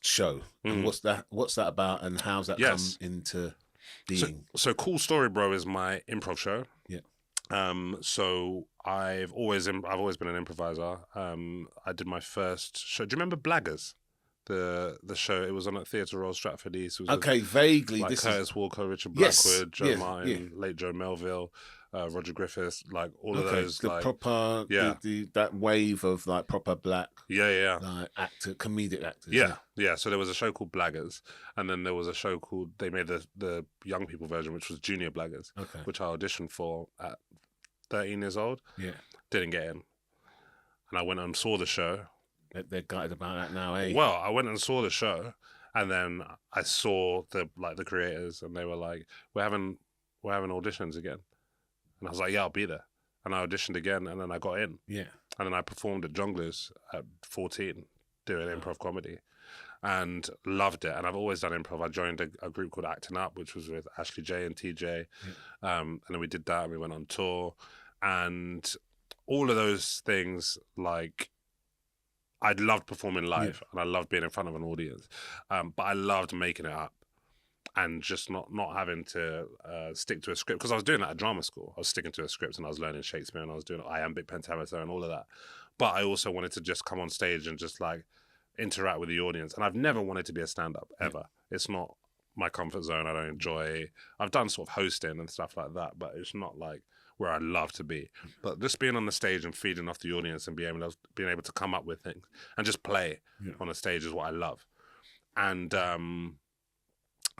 show. And what's that about, and how's that come into being?
So Kool Story Bro is my improv show. Yeah. So I've always been an improviser. I did my first show. Do you remember Blaggers? The show, it was on at Theatre Royal Stratford East. It was
vaguely.
Like Curtis Walker, Richard Blackwood, Joe Martin, late Joe Melville. Roger Griffiths, like all of
Okay,
those,
the
like
proper,
yeah,
that wave of like proper black,
yeah.
like comedic actors.
Yeah. So there was a show called Blaggers, and then there was a show called, they made the young people version, which was Junior Blaggers,
Okay.
which I auditioned for at 13 years old.
Yeah.
Didn't get in, and I went and saw the show.
They're gutted about that now, eh?
Well, I went and saw the show, and then I saw the creators, and they were like, "We're having auditions again," and I was like, "Yeah, I'll be there." And I auditioned again, and then I got in.
Yeah.
And then I performed at Jongleurs at 14, doing improv comedy, and loved it. And I've always done improv. I joined a group called Acting Up, which was with Ashley J and TJ, and then we did that, and we went on tour, and all of those things, like, I loved performing live, and I loved being in front of an audience, but I loved making it up and just not having to stick to a script, because I was doing that at drama school. I was sticking to a script, and I was learning Shakespeare, and I was doing iambic pentameter and all of that. But I also wanted to just come on stage and just like interact with the audience. And I've never wanted to be a stand-up ever. It's not my comfort zone. I don't enjoy. I've done sort of hosting and stuff like that, but it's not like where I love to be. But just being on the stage and feeding off the audience and being able to come up with things and just play on a stage is what I love. And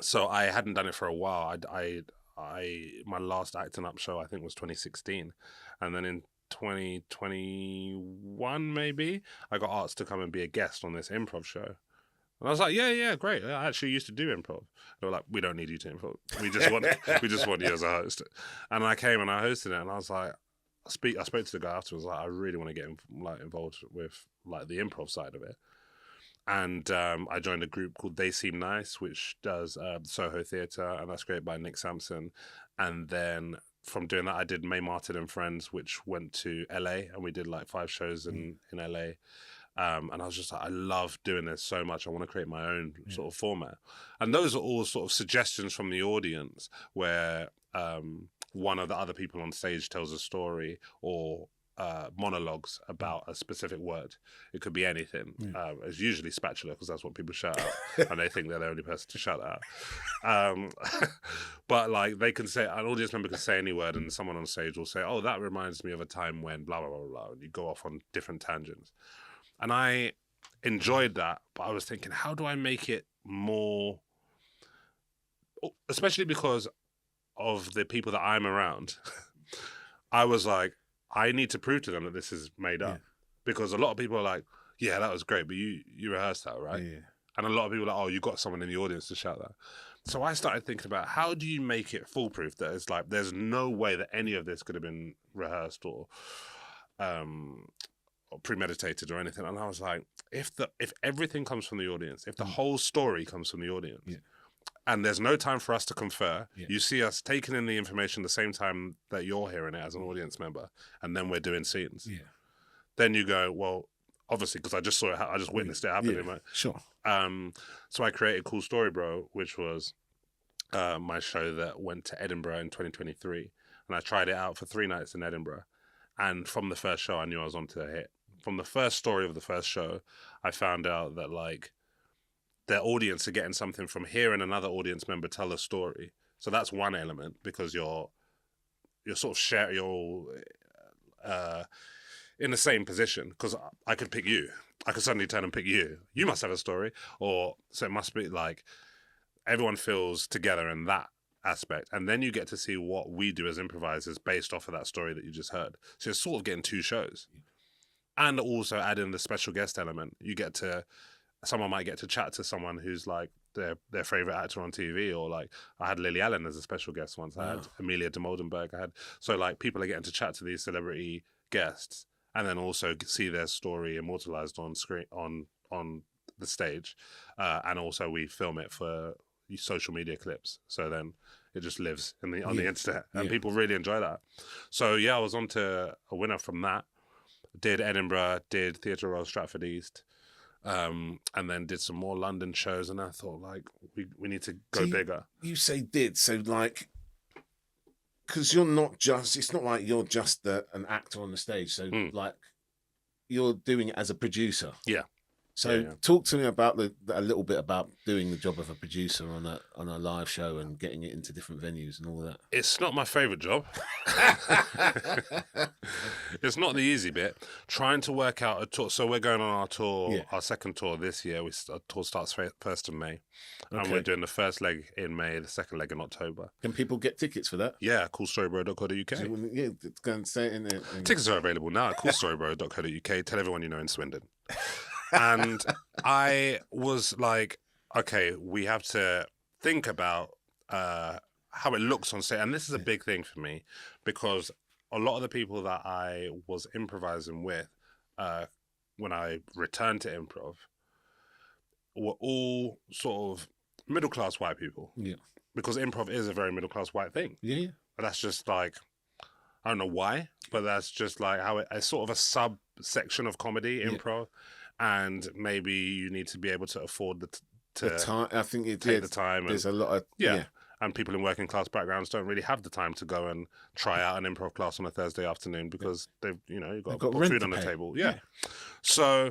so I hadn't done it for a while. I my last Acting Up show, I think, was 2016, and then in 2021 maybe I got asked to come and be a guest on this improv show, and I was like, yeah, great. I actually used to do improv. They were like, we don't need you to improv. We just want you as a host. And I came and I hosted it, and I was like, I spoke to the guy afterwards, like, I really want to get involved with like the improv side of it. And I joined a group called They Seem Nice, which does Soho Theatre, and that's created by Nick Sampson. And then from doing that, I did May Martin and Friends, which went to LA, and we did like 5 shows in LA. And I was just like, I love doing this so much. I want to create my own sort of format. And those are all sort of suggestions from the audience where one of the other people on stage tells a story or monologues about a specific word. It could be anything. It's usually spatula, because that's what people shout out, and they think they're the only person to shout that out. But like, they can say, an audience member can say any word, and someone on stage will say, "Oh, that reminds me of a time when blah blah blah blah," and you go off on different tangents. And I enjoyed that, but I was thinking, how do I make it more, especially because of the people that I'm around. I was like, I need to prove to them that this is made up, because a lot of people are like, yeah, that was great, but you rehearsed that, right? Yeah. And a lot of people are like, oh, you got someone in the audience to shout that. So I started thinking about, how do you make it foolproof that it's like, there's no way that any of this could have been rehearsed or premeditated or anything. And I was like, if everything comes from the audience, if the whole story comes from the audience, and there's no time for us to confer, you see us taking in the information the same time that you're hearing it as an audience member, and then we're doing scenes. Then you go, well, obviously, because I just saw it, I just witnessed it happening. Right?
Sure.
So I created Kool Story Bro, which was my show that went to Edinburgh in 2023, and I tried it out for 3 nights in Edinburgh. And from the first show, I knew I was onto a hit. From the first story of the first show, I found out that like their audience are getting something from hearing another audience member tell a story. So that's one element, because you're sort of you're in the same position, because I could pick you. I could suddenly turn and pick you. You must have a story. Or so it must be like everyone feels together in that aspect. And then you get to see what we do as improvisers based off of that story that you just heard. So you're sort of getting 2 shows. And also add in the special guest element. Someone might get to chat to someone who's like their favorite actor on TV, or like I had Lily Allen as a special guest once. I had Amelia de Moldenberg. So like people are getting to chat to these celebrity guests, and then also see their story immortalized on screen on the stage, and also we film it for social media clips. So then it just lives on the internet, and people really enjoy that. So I was on to a winner from that. Did Edinburgh, did Theatre Royal Stratford East, and then did some more London shows. And I thought, like, we need to go bigger. You
say did, so like, because you're not just, it's not like you're just an actor on the stage. So like, you're doing it as a producer.
Yeah.
So talk to me about a little bit about doing the job of a producer on a live show and getting it into different venues and all that.
It's not my favourite job. It's not the easy bit. Trying to work out a tour. So we're going on our tour, our second tour this year. Our tour starts 1st of May. And we're doing the first leg in May, the second leg in October.
Can people get tickets for that?
Yeah, koolstorybro.co.uk.
Yeah, go and say it in there.
Tickets are available now at koolstorybro.co.uk. Tell everyone you know in Swindon. And I was like, okay, we have to think about how it looks on stage. And this is a big thing for me because a lot of the people that I was improvising with when I returned to improv were all sort of middle-class white people. Yeah. Because improv is a very middle-class white thing. Yeah. But that's just like, I don't know why, but that's just like how it's sort of a subsection of comedy, improv. And maybe you need to be able to afford the time. I think it take the time. There's a lot of and people in working class backgrounds don't really have the time to go and try out an improv class on a Thursday afternoon because they've you've got food on the table. Yeah. So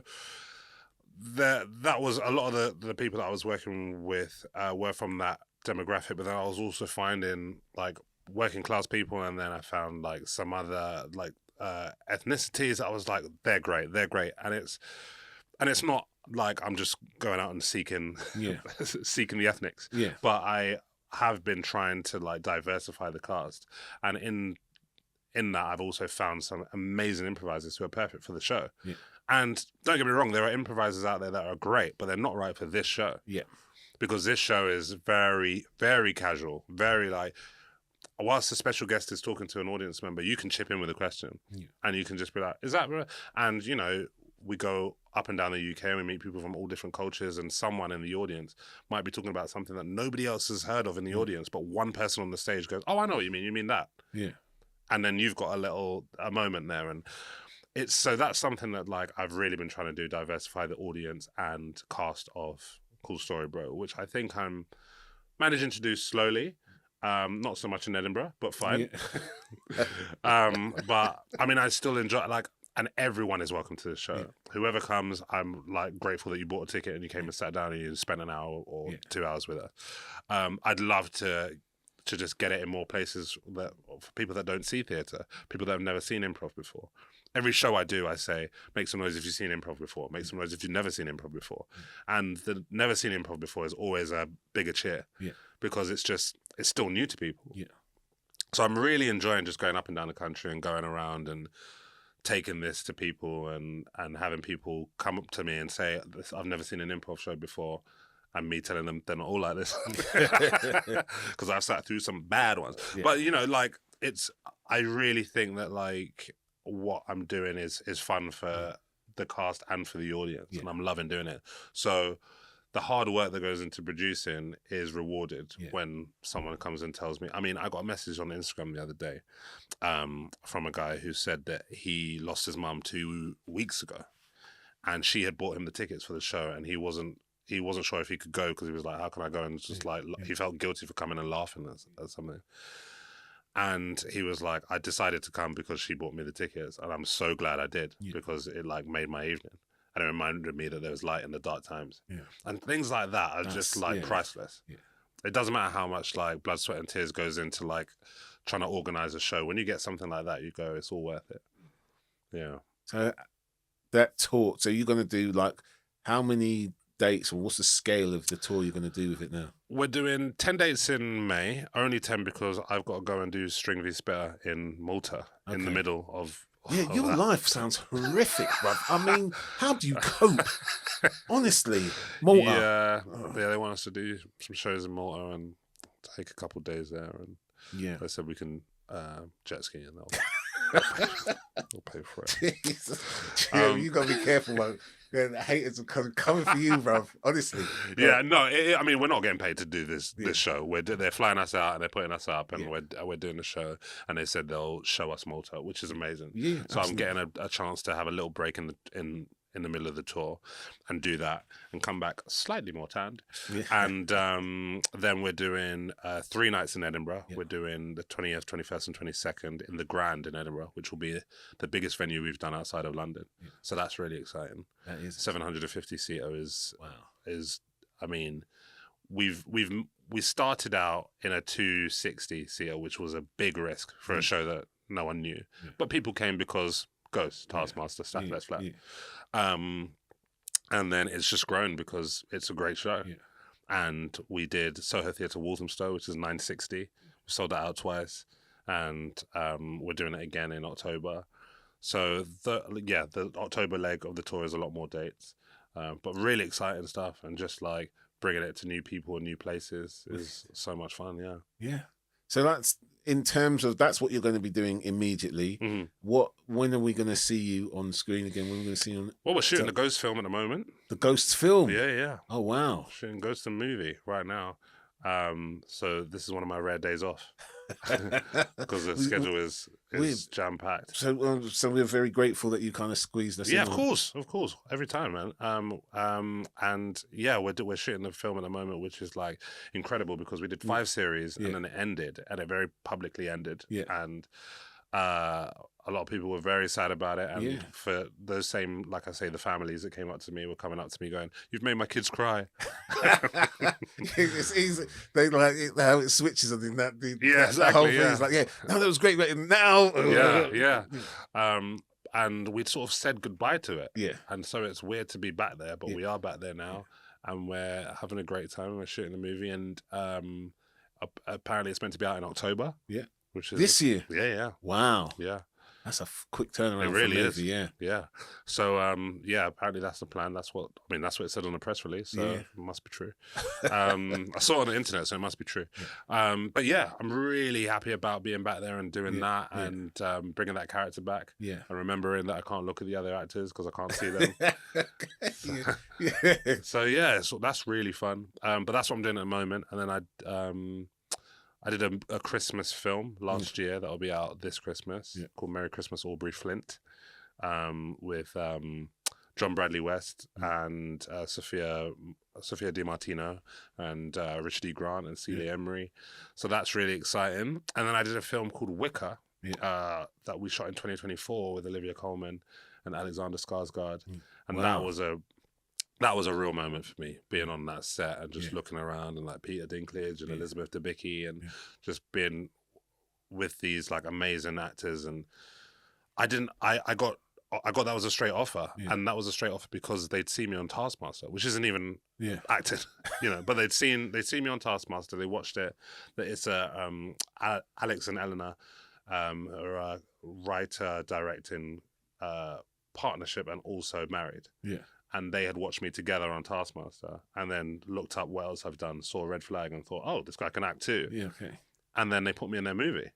that was a lot of the people that I was working with were from that demographic, but then I was also finding like working class people, and then I found like some other like ethnicities. I was like, they're great, and it's not like I'm just going out and seeking seeking the ethnics. Yeah. But I have been trying to like diversify the cast. And in that I've also found some amazing improvisers who are perfect for the show. Yeah. And don't get me wrong, there are improvisers out there that are great, but they're not right for this show. Yeah. Because this show is very, very casual, very like, whilst the special guest is talking to an audience member, you can chip in with a question and you can just be like, is that, and we go up and down the UK and we meet people from all different cultures, and someone in the audience might be talking about something that nobody else has heard of in the audience, but one person on the stage goes, oh, I know what you mean that. Yeah. And then you've got a moment there. And so that's something that like I've really been trying to do, diversify the audience and cast of Kool Story Bro, which I think I'm managing to do slowly. Not so much in Edinburgh, but fine. Yeah. But I mean, I still enjoy and everyone is welcome to the show. Yeah. Whoever comes, I'm like grateful that you bought a ticket and you came and sat down and you spent an hour or 2 hours with us. I'd love to just get it in more places for people that don't see theatre, people that have never seen improv before. Every show I do, I say, make some noise if you've seen improv before. Make some noise if you've never seen improv before. And the never seen improv before is always a bigger cheer because it's still new to people. Yeah. So I'm really enjoying just going up and down the country and going around and taking this to people and having people come up to me and say, I've never seen an improv show before, and me telling them they're not all like this because I've sat through some bad ones. Yeah. But I really think that like what I'm doing is fun for the cast and for the audience, and I'm loving doing it. So the hard work that goes into producing is rewarded when someone comes and tells me. I mean, I got a message on Instagram the other day from a guy who said that he lost his mum 2 weeks ago, and she had bought him the tickets for the show, and he wasn't sure if he could go because he was like, how can I go? And it's just he felt guilty for coming and laughing at something. And he was like, I decided to come because she bought me the tickets, and I'm so glad I did because it like made my evening. And it reminded me that there was light in the dark times. Yeah. And things like that are just like priceless. Yeah. It doesn't matter how much like blood, sweat and tears goes into like trying to organize a show. When you get something like that, you go, it's all worth it. Yeah.
So that tour, so you're going to do like how many dates, or what's the scale of the tour you're going to do with it now?
We're doing 10 dates in May, only 10 because I've got to go and do String v Spitter in Malta in the middle of
your life sounds horrific, bruv. I mean, how do you cope? Honestly, Malta.
Yeah, they want us to do some shows in Malta and take a couple of days there. And they said we can jet ski and they'll pay for it.
Jesus. You got to be careful, man. The haters are coming for you, bruv. Honestly.
Yeah, no, I mean, we're not getting paid to do this show. They're flying us out and they're putting us up, and we're doing the show. And they said they'll show us Malta, which is amazing. Yeah, so absolutely. I'm getting a chance to have a little break in in the middle of the tour and do that and come back slightly more tanned.
Yeah.
And then we're doing 3 nights in Edinburgh. Yeah. We're doing the 20th, 21st and 22nd in the Grand in Edinburgh, which will be the biggest venue we've done outside of London. Yeah. So that's really exciting.
That is
750 seater is I mean, we started out in a 260 seater, which was a big risk for a show that no one knew. Yeah. But people came because Ghost, Taskmaster, Stath, Let's Flat. Yeah. And then it's just grown because it's a great show. Yeah. And we did Soho Theatre Walthamstow, which is 960. We sold that out twice. And we're doing it again in October. So the October leg of the tour is a lot more dates. But really exciting stuff, and just like bringing it to new people and new places is so much fun. Yeah.
Yeah. So that's in terms of that's what you're going to be doing immediately. Mm-hmm. When are we going to see you on screen again? When are we going to see you on?
Well, we're shooting the Ghost film at the moment.
The Ghost film.
Yeah.
Oh wow.
Shooting Ghost the movie right now. So this is one of my rare days off because the schedule is jam packed.
So we're very grateful that you kind of squeezed us in.
Yeah, of course, every time, man. And yeah, we're shooting the film at the moment, which is like incredible because we did 5 series and then it ended, and it very publicly ended. Yeah, and a lot of people were very sad about it, and for those same, like I say, the families that came up to me were coming up to me going, "You've made my kids cry."
It's easy. They like how it switches on that.
Exactly.
That whole thing is like, no, that was great, but now,
and we'd sort of said goodbye to it.
Yeah, and
so it's weird to be back there, but we are back there now, and we're having a great time. We're shooting the movie, and apparently it's meant to be out in October.
Yeah.
Which is
this year?
Yeah.
Wow.
Yeah.
That's a quick turnaround.
It really
is.
Yeah. So, apparently that's the plan. That's what it said on the press release. So it must be true. I saw it on the internet, so it must be true. Yeah. But yeah, I'm really happy about being back there and doing that and bringing that character back. Yeah. And remembering that I can't look at the other actors because I can't see them. So that's really fun. But that's what I'm doing at the moment. And then I did a Christmas film last year that'll be out this Christmas called Merry Christmas Aubrey Flint with John Bradley West and Sophia DiMartino and Richard E. Grant and Celia Emery. So that's really exciting. And then I did a film called Wicker that we shot in 2024 with Olivia Colman and Alexander Skarsgård. And that was a real moment for me, being on that set and just looking around and like Peter Dinklage and Elizabeth Debicki and just being with these like amazing actors. And I got that was a straight offer, and that was a straight offer because they'd seen me on Taskmaster, which isn't even acting, but they'd seen me on Taskmaster. They watched it. That it's Alex and Eleanor are a writer directing partnership and also married. Yeah. And they had watched me together on Taskmaster and then looked up what else I've done, saw a red flag and thought, oh, this guy can act too. Yeah, okay. And then they put me in their movie.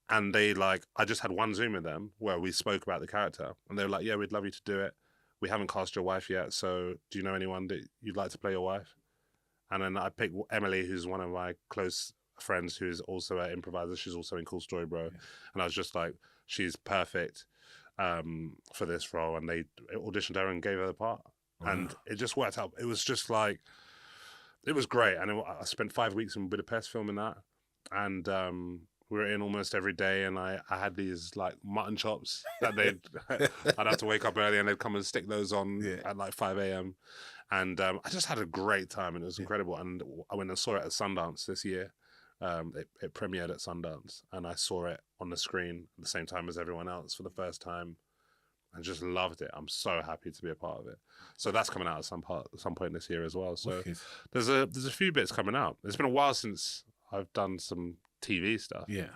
And I just had one Zoom with them where we spoke about the character. And they were like, yeah, we'd love you to do it. We haven't cast your wife yet, so do you know anyone that you'd like to play your wife? And then I picked Emily, who's one of my close friends who's also an improviser. She's also in Kool Story Bro. Yeah. And I was just like, she's perfect for this role, and they auditioned her and gave her the part. And it just worked out. It was just like, it was great. And I spent 5 weeks in Budapest filming that, and we were in almost every day, and I had these like mutton chops that I'd have to wake up early and they'd come and stick those on at like 5 a.m. And I just had a great time, and it was incredible. And I went and saw it at Sundance this year. It premiered at Sundance, and I saw it on the screen at the same time as everyone else for the first time, and just loved it. I'm so happy to be a part of it. So that's coming out at some point this year as well. So there's a few bits coming out. It's been a while since I've done some TV stuff. Yeah.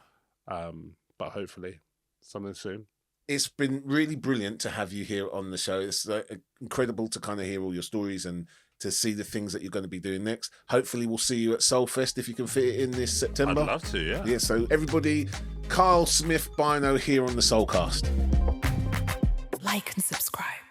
But hopefully something soon.
It's been really brilliant to have you here on the show. It's incredible to kind of hear all your stories and to see the things that you're going to be doing next. Hopefully we'll see you at S.O.U.L Fest if you can fit it in this September.
I'd love to, yeah.
Yeah, so everybody, Kiell Smith-Bynoe here on the S.O.U.L Cast.
Like and subscribe.